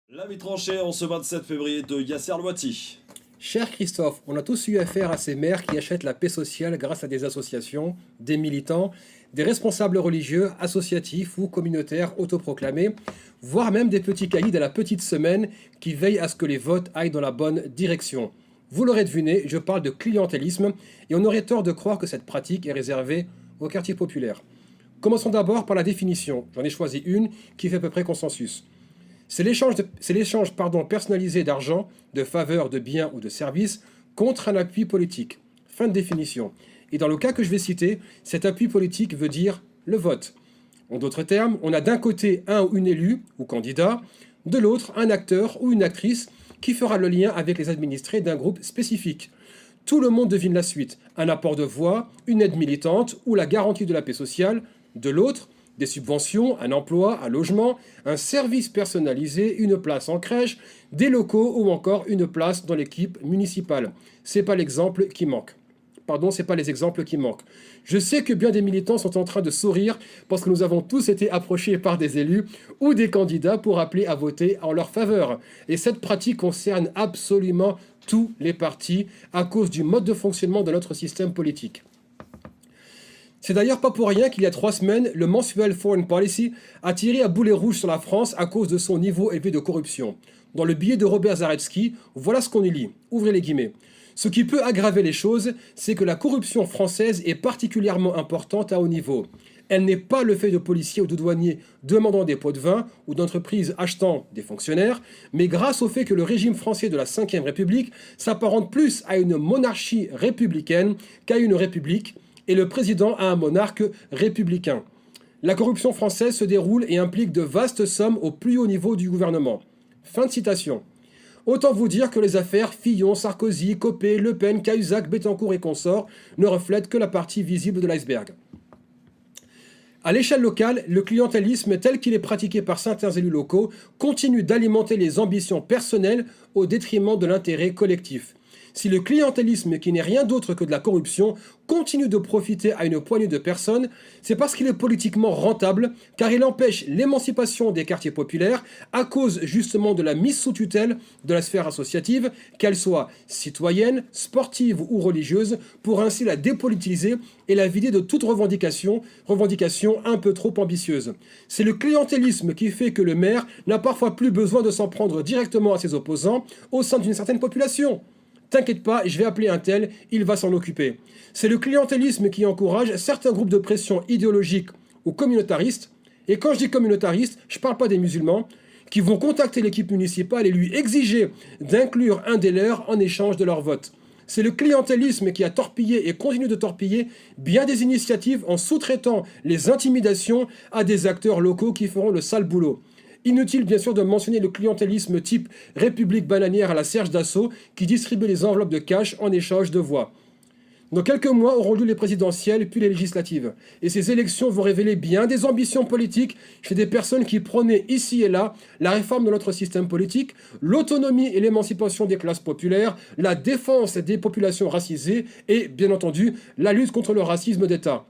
L'avis tranché en ce 27 février de Yasser Louati. Cher Christophe, on a tous eu affaire à ces maires qui achètent la paix sociale grâce à des associations, des militants, des responsables religieux, associatifs ou communautaires autoproclamés, voire même des petits caïds à la petite semaine qui veillent à ce que les votes aillent dans la bonne direction. Vous l'aurez deviné, je parle de clientélisme et on aurait tort de croire que cette pratique est réservée aux quartiers populaires. Commençons d'abord par la définition. J'en ai choisi une qui fait à peu près consensus. C'est l'échange personnalisé d'argent, de faveurs, de biens ou de services contre un appui politique. Fin de définition. Et dans le cas que je vais citer, cet appui politique veut dire le vote. En d'autres termes, on a d'un côté un ou une élue ou candidat, de l'autre un acteur ou une actrice qui fera le lien avec les administrés d'un groupe spécifique. Tout le monde devine la suite. Un apport de voix, une aide militante ou la garantie de la paix sociale. De l'autre, des subventions, un emploi, un logement, un service personnalisé, une place en crèche, des locaux ou encore une place dans l'équipe municipale. C'est pas l'exemple qui manque. Pardon, c'est pas les exemples qui manquent. Je sais que bien des militants sont en train de sourire parce que nous avons tous été approchés par des élus ou des candidats pour appeler à voter en leur faveur. Et cette pratique concerne absolument tous les partis à cause du mode de fonctionnement de notre système politique. C'est d'ailleurs pas pour rien qu'il y a 3 semaines, le mensuel Foreign Policy a tiré à boulet rouge sur la France à cause de son niveau élevé de corruption. Dans le billet de Robert Zaretsky, voilà ce qu'on y lit. Ouvrez les guillemets. Ce qui peut aggraver les choses, c'est que la corruption française est particulièrement importante à haut niveau. Elle n'est pas le fait de policiers ou de douaniers demandant des pots de vin ou d'entreprises achetant des fonctionnaires, mais grâce au fait que le régime français de la Ve République s'apparente plus à une monarchie républicaine qu'à une république, et le président a un monarque républicain. La corruption française se déroule et implique de vastes sommes au plus haut niveau du gouvernement. Fin de citation. Autant vous dire que les affaires Fillon, Sarkozy, Copé, Le Pen, Cahuzac, Bettencourt et consorts ne reflètent que la partie visible de l'iceberg. À l'échelle locale, le clientélisme tel qu'il est pratiqué par certains élus locaux continue d'alimenter les ambitions personnelles au détriment de l'intérêt collectif. Si le clientélisme, qui n'est rien d'autre que de la corruption, continue de profiter à une poignée de personnes, c'est parce qu'il est politiquement rentable, car il empêche l'émancipation des quartiers populaires à cause justement de la mise sous tutelle de la sphère associative, qu'elle soit citoyenne, sportive ou religieuse, pour ainsi la dépolitiser et la vider de toute revendication un peu trop ambitieuse. C'est le clientélisme qui fait que le maire n'a parfois plus besoin de s'en prendre directement à ses opposants au sein d'une certaine population. T'inquiète pas, je vais appeler un tel, il va s'en occuper. C'est le clientélisme qui encourage certains groupes de pression idéologiques ou communautaristes, et quand je dis communautaristes, je ne parle pas des musulmans, qui vont contacter l'équipe municipale et lui exiger d'inclure un des leurs en échange de leur vote. C'est le clientélisme qui a torpillé et continue de torpiller bien des initiatives en sous-traitant les intimidations à des acteurs locaux qui feront le sale boulot. Inutile bien sûr de mentionner le clientélisme type République bananière à la Serge Dassault qui distribue les enveloppes de cash en échange de voix. Dans quelques mois auront lieu les présidentielles puis les législatives. Et ces élections vont révéler bien des ambitions politiques chez des personnes qui prônaient ici et là la réforme de notre système politique, l'autonomie et l'émancipation des classes populaires, la défense des populations racisées et, bien entendu, la lutte contre le racisme d'État.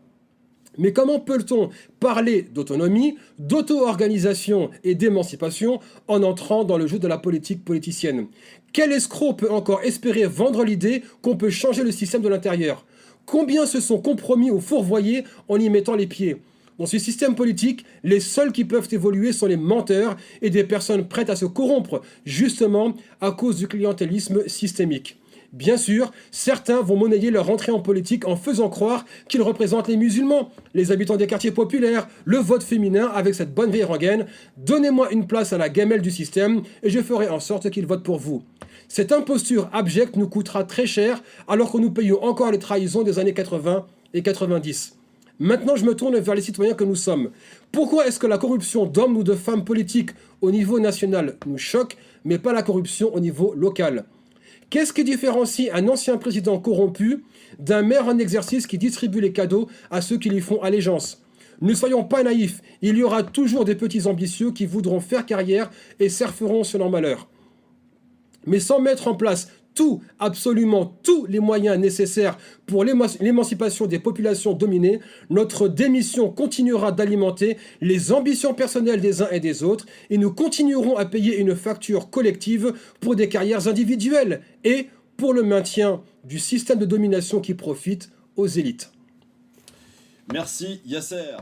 Mais comment peut-on parler d'autonomie, d'auto-organisation et d'émancipation en entrant dans le jeu de la politique politicienne? Quel escroc peut encore espérer vendre l'idée qu'on peut changer le système de l'intérieur? Combien se sont compromis ou fourvoyés en y mettant les pieds? Dans ce système politique, les seuls qui peuvent évoluer sont les menteurs et des personnes prêtes à se corrompre, justement à cause du clientélisme systémique. Bien sûr, certains vont monnayer leur entrée en politique en faisant croire qu'ils représentent les musulmans, les habitants des quartiers populaires, le vote féminin avec cette bonne vieille rengaine. Donnez-moi une place à la gamelle du système et je ferai en sorte qu'ils votent pour vous. Cette imposture abjecte nous coûtera très cher alors que nous payons encore les trahisons des années 80 et 90. Maintenant, je me tourne vers les citoyens que nous sommes. Pourquoi est-ce que la corruption d'hommes ou de femmes politiques au niveau national nous choque, mais pas la corruption au niveau local ? Qu'est-ce qui différencie un ancien président corrompu d'un maire en exercice qui distribue les cadeaux à ceux qui lui font allégeance? Ne soyons pas naïfs, il y aura toujours des petits ambitieux qui voudront faire carrière et surferont sur leur malheur. Mais sans mettre en place tout, absolument tous les moyens nécessaires pour l'émancipation des populations dominées, notre démission continuera d'alimenter les ambitions personnelles des uns et des autres et nous continuerons à payer une facture collective pour des carrières individuelles et pour le maintien du système de domination qui profite aux élites. Merci Yasser.